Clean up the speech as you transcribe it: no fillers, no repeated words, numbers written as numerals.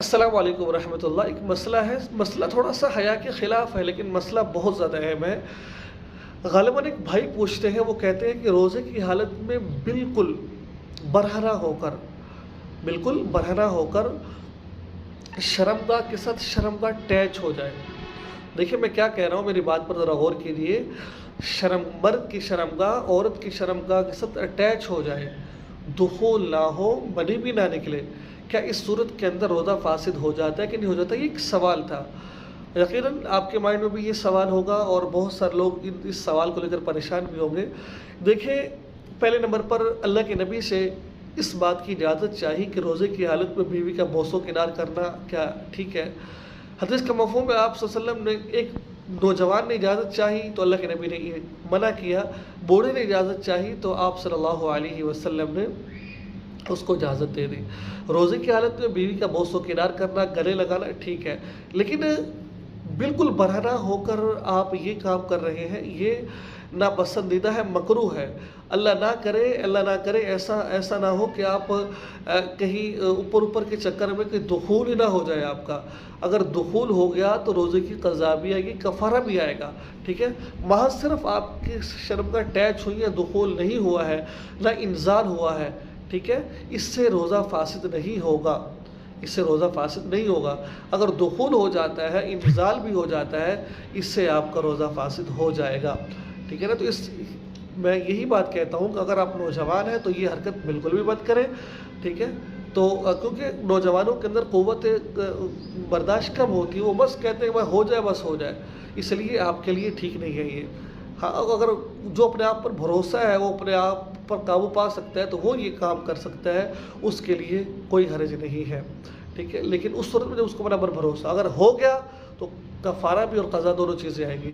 अस्सलाम वालेकुम रहमतुल्लाह। एक मसला है, मसला थोड़ा सा हया के ख़िलाफ़ है लेकिन मसला बहुत ज़्यादा अहम है। ग़ालिबन एक भाई पूछते हैं, वो कहते हैं कि रोज़े की हालत में बिल्कुल बरहना होकर शर्मगाह के साथ शर्मगाह अटैच हो जाए। देखिए मैं क्या कह रहा हूँ, मेरी बात पर ज़रा गौर कीजिए। मर्द की शर्मगाह औरत की शर्मगाह के साथ अटैच हो जाए, दुखूल ना हो, मनी भी ना निकले, क्या इस सूरत के अंदर रोज़ा फासिद हो जाता है कि नहीं हो जाता? ये एक सवाल था। यकीनन आपके माइंड में भी ये सवाल होगा और बहुत सारे लोग इस सवाल को लेकर परेशान भी होंगे। देखिए, पहले नंबर पर अल्लाह के नबी से इस बात की इजाज़त चाहिए कि रोज़े की हालत में बीवी का बोसो किनार करना क्या ठीक है? हदीस का मफ़हूम है, आप सल्लल्लाहु अलैहि वसल्लम ने एक नौजवान ने इजाज़त चाही तो अल्लाह के नबी ने ये मना किया, बूढ़े ने इजाज़त चाही तो आप सल्लल्लाहु अलैहि वसल्लम ने उसको इजाज़त दे दी। रोज़े की हालत में बीवी का बोसो किनार करना, गले लगाना ठीक है, लेकिन बिल्कुल बरहना होकर आप ये काम कर रहे हैं, ये नापसंदीदा है, मकरूह है। अल्लाह ना करे ऐसा ना हो कि आप कहीं ऊपर के चक्कर में कहीं दुखूल ही ना हो जाए आपका। अगर दुखूल हो गया तो रोज़े की क़ज़ा भी आएगी, कफ़ारा भी आएगा, ठीक है? महज़ सिर्फ़ आपकी शर्मगाह अटैच हुई है, दुखूल नहीं हुआ है, ना इंज़ाल हुआ है, ठीक है? इससे रोज़ा फासिद नहीं होगा, अगर दुखूल हो जाता है, इंज़ाल भी हो जाता है, इससे आपका रोज़ा फासिद हो जाएगा, ठीक है ना? तो मैं यही बात कहता हूँ कि अगर आप नौजवान हैं तो ये हरकत बिल्कुल भी मत करें, ठीक है? तो क्योंकि नौजवानों के अंदर क़ुव्वत बर्दाश्त कम होती है, वो बस कहते हैं हो जाए बस हो जाए, इसलिए आपके लिए ठीक नहीं है ये। हाँ, अगर जो अपने आप पर भरोसा है, वो अपने आप पर काबू पा सकता है तो वो ये काम कर सकता है, उसके लिए कोई हर्ज नहीं है, ठीक है? लेकिन उस सूरत में जब उसको अपने पर भरोसा अगर हो गया तो कफ़ारा भी और क़ज़ा दोनों चीज़ें आएँगी।